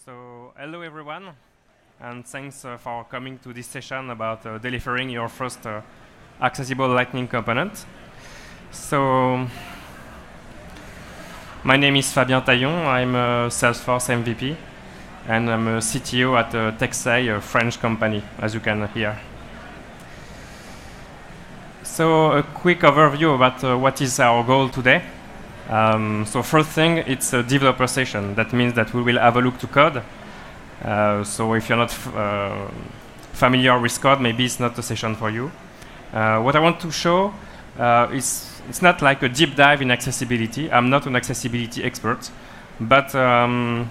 So, hello everyone, and thanks for coming to this session about delivering your first accessible Lightning component. So, my name is Fabien Taillon. I'm a Salesforce MVP, and I'm a CTO at Texai, a French company, as you can hear. So, a quick overview about what is our goal today. So first thing, it's a developer session. That means that we will have a look to code. So if you're not familiar with code, maybe it's not a session for you. What I want to show is it's not like a deep dive in accessibility. I'm not an accessibility expert, but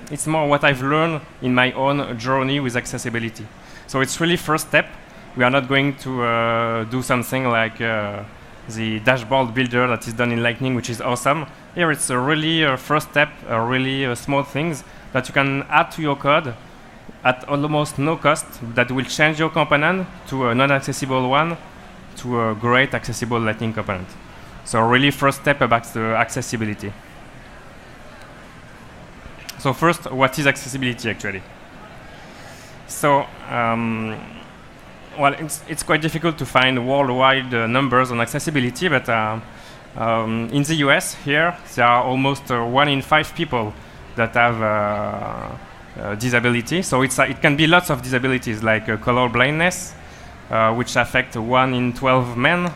it's more what I've learned in my own journey with accessibility. So it's really first step. We are not going to do something like the dashboard builder that is done in Lightning, which is awesome. Here it's a really first step, really small things that you can add to your code at almost no cost that will change your component to a non-accessible one to a great accessible Lightning component. So really first step about the accessibility. So first, what is accessibility actually? So, well, it's quite difficult to find worldwide numbers on accessibility, but in the US here, there are almost 1 in 5 people that have disability. So it can be lots of disabilities, like color blindness, which affect 1 in 12 men,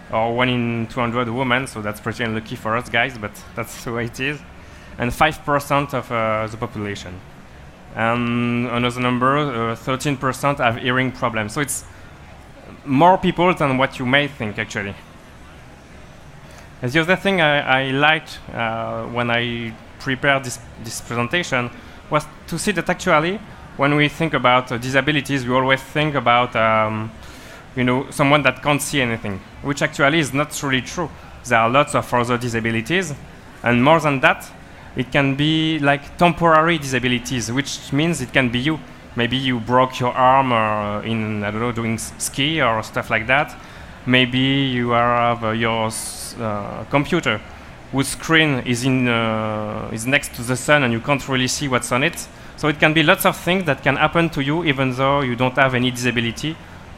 or 1 in 200 women, so that's pretty unlucky for us guys, but that's the way it is. And 5% of the population. And another number, 13% have hearing problems. So it's more people than what you may think, actually. And the other thing I liked when I prepared this presentation was to see that actually, when we think about disabilities, we always think about someone that can't see anything, which actually is not really true. There are lots of other disabilities, and more than that, it can be like temporary disabilities, which means it can be you. Maybe you broke your arm in, I don't know, doing ski or stuff like that. Maybe you have your computer whose screen is next to the sun and you can't really see what's on it. So it can be lots of things that can happen to you even though you don't have any disability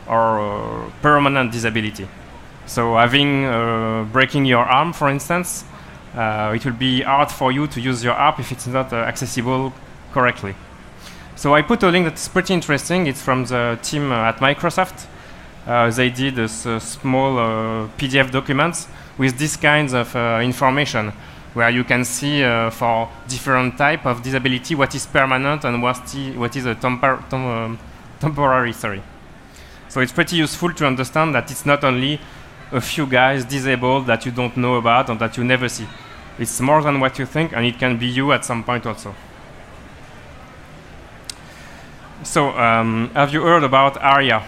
or permanent disability. So having breaking your arm, for instance, it will be hard for you to use your app if it's not accessible correctly. So I put a link that's pretty interesting. It's from the team at Microsoft. They did a small PDF documents with this kinds of information where you can see for different type of disability what is permanent and what is a temporary. So it's pretty useful to understand that it's not only a few guys disabled that you don't know about and that you never see. It's more than what you think, and it can be you at some point also. So, have you heard about ARIA?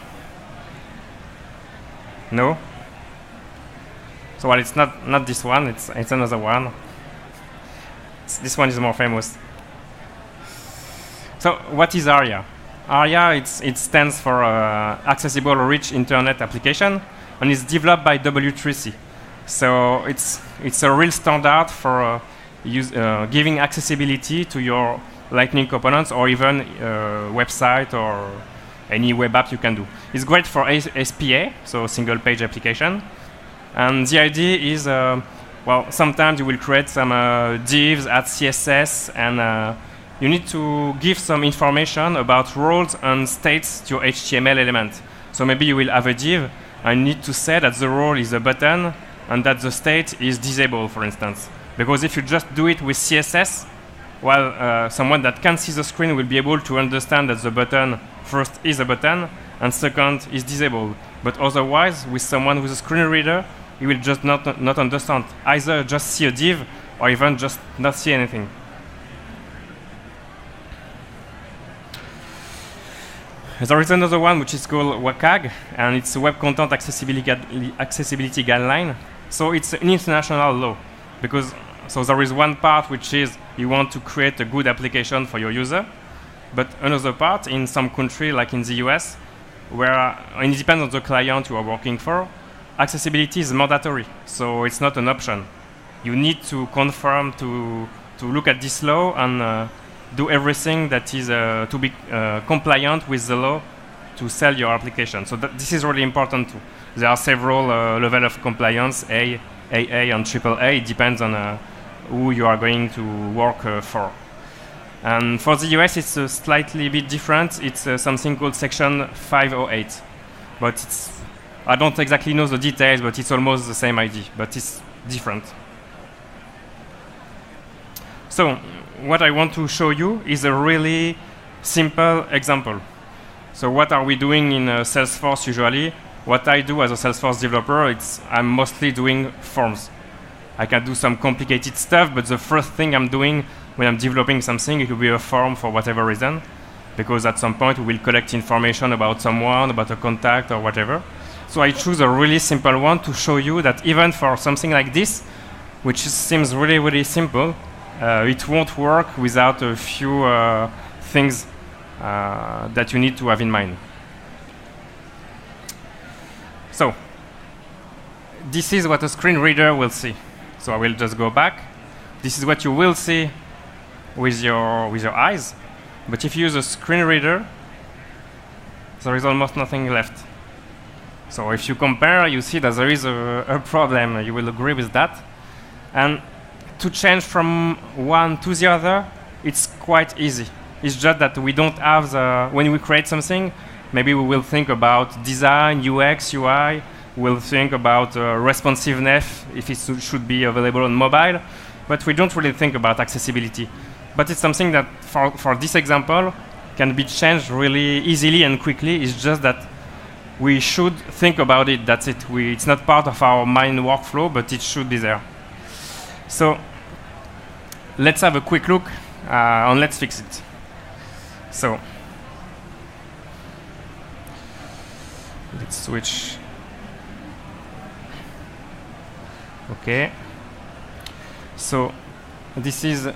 No? So, well, it's not this one, it's another one. This one is more famous. So, what is ARIA? ARIA, it stands for Accessible Rich Internet Application, and it's developed by W3C. So it's a real standard for giving accessibility to your Lightning components or even website or any web app you can do. It's great for SPA, so single page application. And the idea is, well, sometimes you will create some divs, add CSS, and you need to give some information about roles and states to your HTML element. So maybe you will have a div and need to say that the role is a button and that the state is disabled, for instance. Because if you just do it with CSS, well, someone that can see the screen will be able to understand that the button first is a button and second is disabled. But otherwise, with someone with a screen reader, he will just not understand. Either just see a div or even just not see anything. There is another one which is called WCAG, and it's a Web Content Accessibility Guideline. So it's an international law, because so there is one part which is you want to create a good application for your user, but another part in some country like in the US, where and it depends on the client you are working for, accessibility is mandatory, so it's not an option. You need to confirm to look at this law and do everything that is to be compliant with the law to sell your application. So this is really important too. There are several levels of compliance, A, AA, and AAA. It depends on who you are going to work for. And for the US, it's slightly bit different. It's something called Section 508. But I don't exactly know the details, but it's almost the same idea, but it's different. So what I want to show you is a really simple example. So what are we doing in Salesforce usually? What I do as a Salesforce developer, I'm mostly doing forms. I can do some complicated stuff, but the first thing I'm doing when I'm developing something, it will be a form for whatever reason, because at some point we will collect information about someone, about a contact or whatever. So I choose a really simple one to show you that even for something like this, which seems really, really simple, it won't work without a few things that you need to have in mind. So this is what a screen reader will see. So I will just go back. This is what you will see with your eyes. But if you use a screen reader, there is almost nothing left. So if you compare, you see that there is a problem. You will agree with that. And to change from one to the other, it's quite easy. It's just that we don't have when we create something, maybe we will think about design, UX, UI. We'll think about responsiveness, if it should be available on mobile. But we don't really think about accessibility. But it's something that, for this example, can be changed really easily and quickly. It's just that we should think about it. That's it. It's not part of our main workflow, but it should be there. So let's have a quick look and let's fix it. So let's switch. Okay. So this is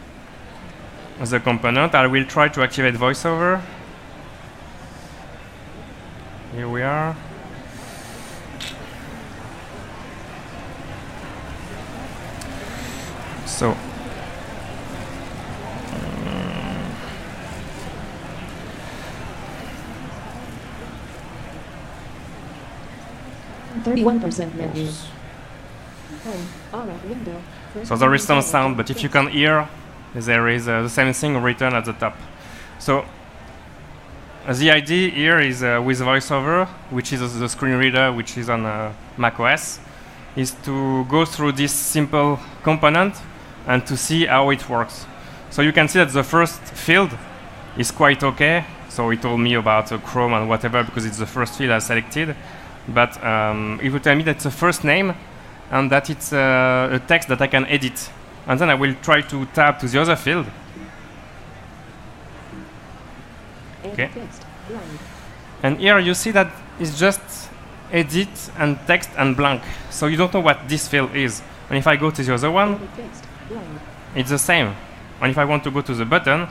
the component. I will try to activate VoiceOver. Here we are. So so there is some sound, but if you can hear, there is the same thing written at the top. So the idea here is with VoiceOver, which is the screen reader, which is on Mac OS, is to go through this simple component and to see how it works. So you can see that the first field is quite okay. So it told me about Chrome and whatever because it's the first field I selected. But it will tell me that's the first name and that it's a text that I can edit. And then I will try to tab to the other field. Okay. And here you see that it's just edit and text and blank. So you don't know what this field is. And if I go to the other one, it's the same. And if I want to go to the button,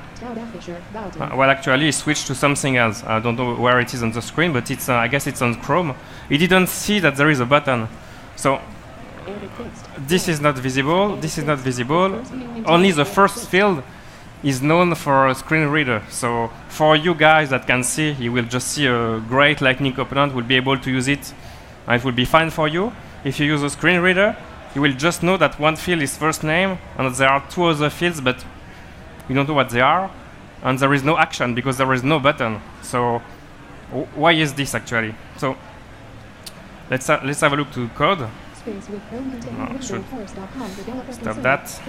well, actually, it switched to something else. I don't know where it is on the screen, but it's I guess it's on Chrome. It didn't see that there is a button. So this is not visible. This is not visible. Only the first field is known for a screen reader. So for you guys that can see, you will just see a great Lightning component. Will be able to use it, and it will be fine for you. If you use a screen reader, you will just know that one field is first name, and there are two other fields, but you don't know what they are, and there is no action because there is no button. So why is this actually? So let's have a look to code. Should stop that.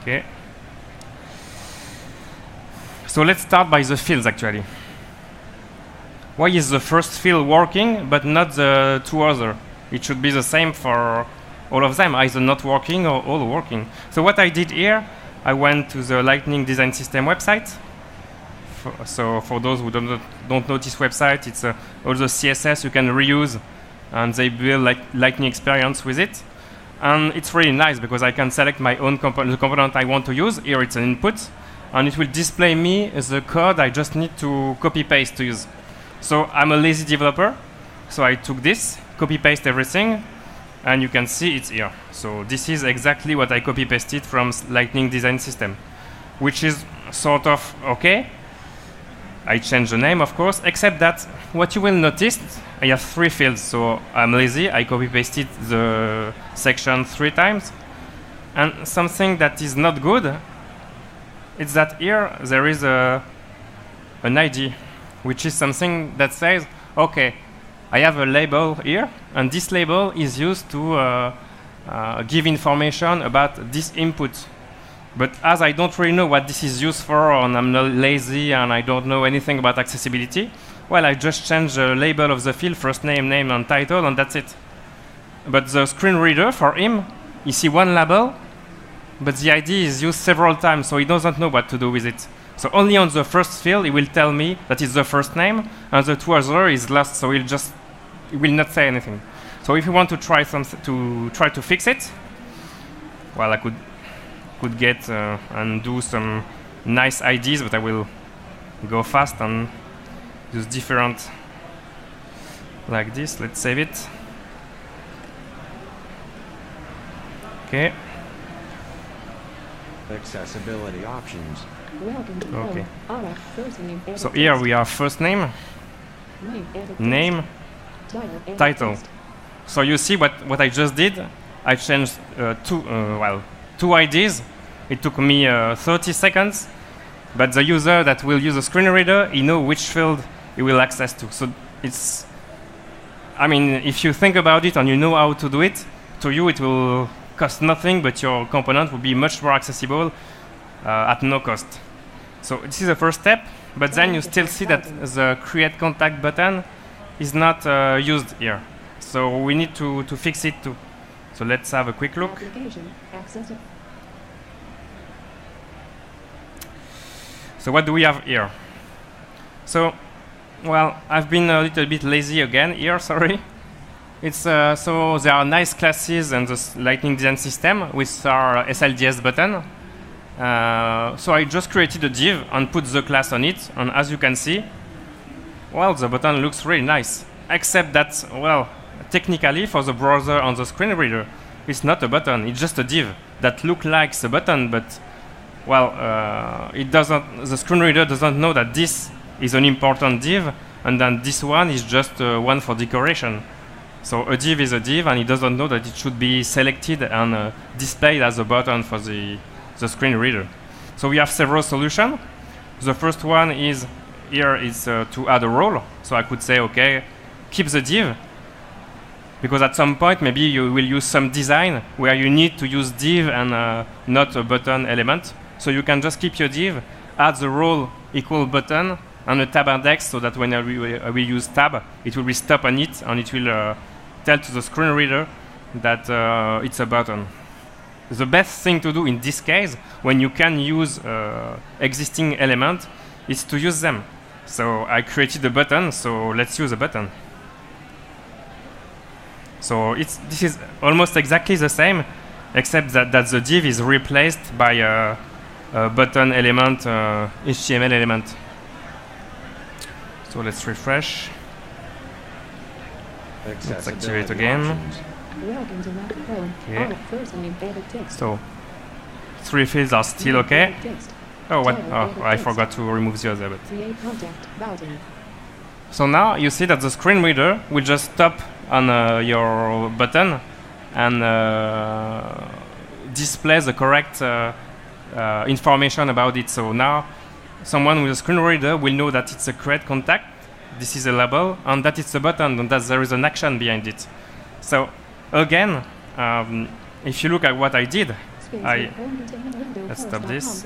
Okay. So let's start by the fields actually. Why is the first field working but not the two other? It should be the same for all of them, either not working or all working. So what I did here, I went to the Lightning Design System website. So for those who don't know this website, it's all the CSS you can reuse, and they build like Lightning experience with it. And it's really nice because I can select my own the component I want to use. Here it's an input, and it will display me the code I just need to copy paste to use. So I'm a lazy developer, so I took this, copy paste everything, and you can see it's here. So this is exactly what I copy-pasted from Lightning Design System, which is sort of okay. I change the name, of course, except that what you will notice, I have 3 fields, so I'm lazy. I copy-pasted the section 3 times. And something that is not good is that here there is an ID, which is something that says, okay, I have a label here, and this label is used to give information about this input. But as I don't really know what this is used for, and I'm not lazy, and I don't know anything about accessibility, well, I just change the label of the field, first name, name, and title, and that's it. But the screen reader, for him, he sees one label, but the ID is used several times, so he doesn't know what to do with it. So only on the first field, he will tell me that it's the first name, and the 2 other is lost, so he will not say anything. So if you want to try to fix it, well, I could get and do some nice IDs, but I will go fast and use different like this. Let's save it. Okay. Accessibility options. Okay. So here we have first name, name, title. So you see what I just did. I changed 2 IDs. It took me 30 seconds, but the user that will use a screen reader, he knows which field he will access to. So it's, I mean, if you think about it and you know how to do it, to you it will cost nothing, but your component will be much more accessible at no cost. So this is the first step, but then you still see that the create contact button is not used here. So we need to fix it too. So let's have a quick look. So what do we have here? So, well, I've been a little bit lazy again here, sorry. It's so there are nice classes in the Lightning Design System with our SLDS button. So I just created a div and put the class on it, and as you can see, well, the button looks really nice. Except that, well, technically for the browser on the screen reader, it's not a button, it's just a div that looks like a button, but well, it doesn't. The screen reader doesn't know that this is an important div, and then this one is just one for decoration. So a div is a div, and it doesn't know that it should be selected and displayed as a button for the screen reader. So we have several solutions. The first one is here is to add a role. So I could say, okay, keep the div, because at some point maybe you will use some design where you need to use div and not a button element. So you can just keep your div, add the role equal button, and a tab index, so that when I will use tab, it will be stop on it, and it will tell to the screen reader that it's a button. The best thing to do in this case, when you can use existing element, is to use them. So I created a button, so let's use a button. So this is almost exactly the same, except that the div is replaced by a button element, HTML element. So let's refresh. Let's activate again. Okay. So 3 fields are still okay. Oh, what? Oh, I forgot to remove the other. But so now you see that the screen reader will just stop on your button and display the correct information about it. So now someone with a screen reader will know that it's a create contact, this is a label, and that it's a button, and that there is an action behind it. So again, if you look at what I did, let's stop this.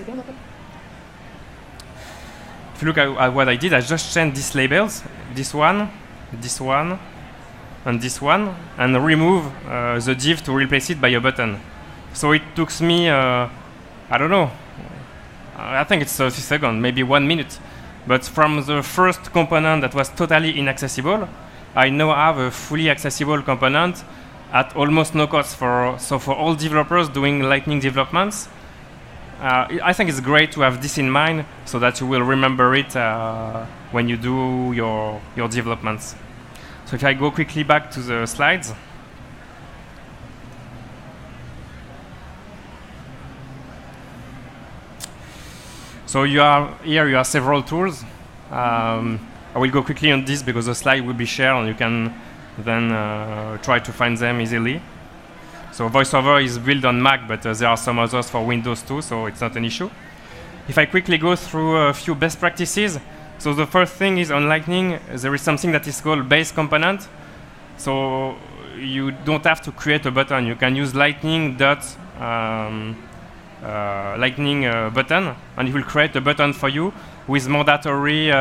If you look at what I did, I just changed these labels, this one, and this one, and remove the div to replace it by a button. So it took me, I don't know, I think it's 30 seconds, maybe 1 minute. But from the first component that was totally inaccessible, I now have a fully accessible component at almost no cost. So for all developers doing Lightning developments, I think it's great to have this in mind, so that you will remember it when you do your developments. So if I go quickly back to the slides. So here you have several tools. I will go quickly on this because the slide will be shared and you can then try to find them easily. So VoiceOver is built on Mac, but there are some others for Windows too, so it's not an issue. If I quickly go through a few best practices, so the first thing is on Lightning, there is something that is called base component. So you don't have to create a button. You can use Lightning button, and it will create a button for you with mandatory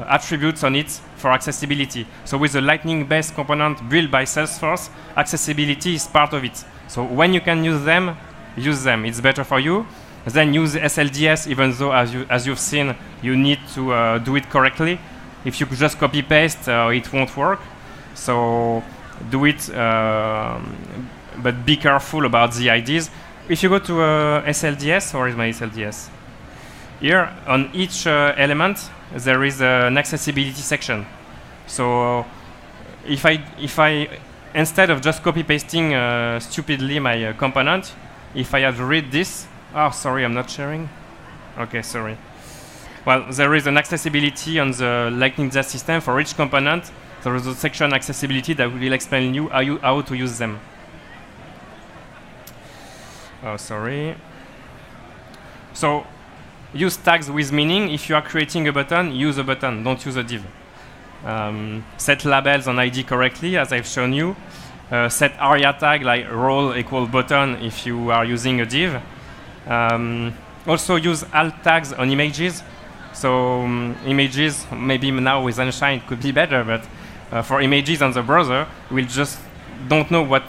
attributes on it for accessibility. So with the Lightning-based component built by Salesforce, accessibility is part of it. So when you can use them. It's better for you. Then use SLDS, even though, as you've seen, you need to do it correctly. If you could just copy-paste, it won't work. So do it, but be careful about the IDs. If you go to SLDS, where is my SLDS? Here, on each element, there is an accessibility section. So if I instead of just copy-pasting stupidly my component, if I had to read this, oh, sorry, I'm not sharing. Okay, sorry. Well, there is an accessibility on the Lightning Jazz system for each component. There is a section accessibility that will explain you how to use them. Oh, sorry. So use tags with meaning. If you are creating a button, use a button. Don't use a div. Set labels on ID correctly, as I've shown you. Set ARIA tag like role equal button if you are using a div. Also use alt tags on images. So images, maybe now with Sunshine it could be better, but for images on the browser, we'll just don't know what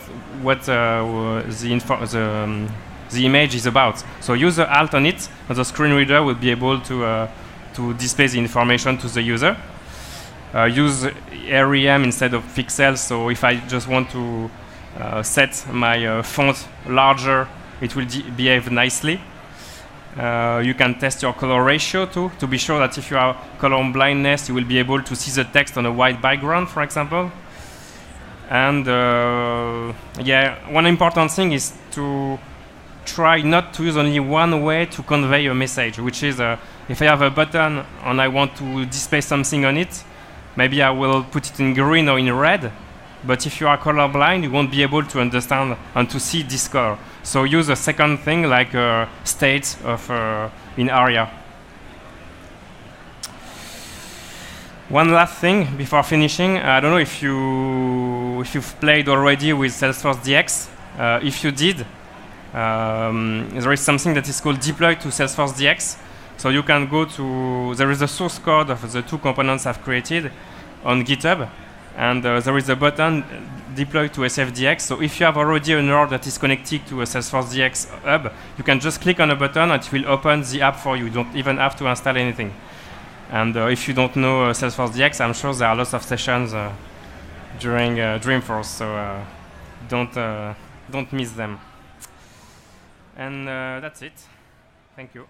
the image is about. So use the alt on it, and the screen reader will be able to display the information to the user. Use ARIA instead of pixels. So if I just want to set my font larger, it will behave nicely. You can test your color ratio too, to be sure that if you have color blindness, you will be able to see the text on a white background, for example. And yeah, one important thing is to try not to use only one way to convey a message, which is if I have a button and I want to display something on it, maybe I will put it in green or in red. But if you are colorblind, you won't be able to understand and to see this color. So use a second thing like states of in ARIA. One last thing before finishing. I don't know if you've played already with Salesforce DX. If you did, there is something that is called deploy to Salesforce DX. So you can go to, there is a source code of the two components I've created on GitHub. And there is a button deploy to SFDX. So if you have already a node that is connected to a Salesforce DX hub, you can just click on a button and it will open the app for you. You don't even have to install anything. And if you don't know Salesforce DX, I'm sure there are lots of sessions during Dreamforce. So don't miss them. And that's it. Thank you.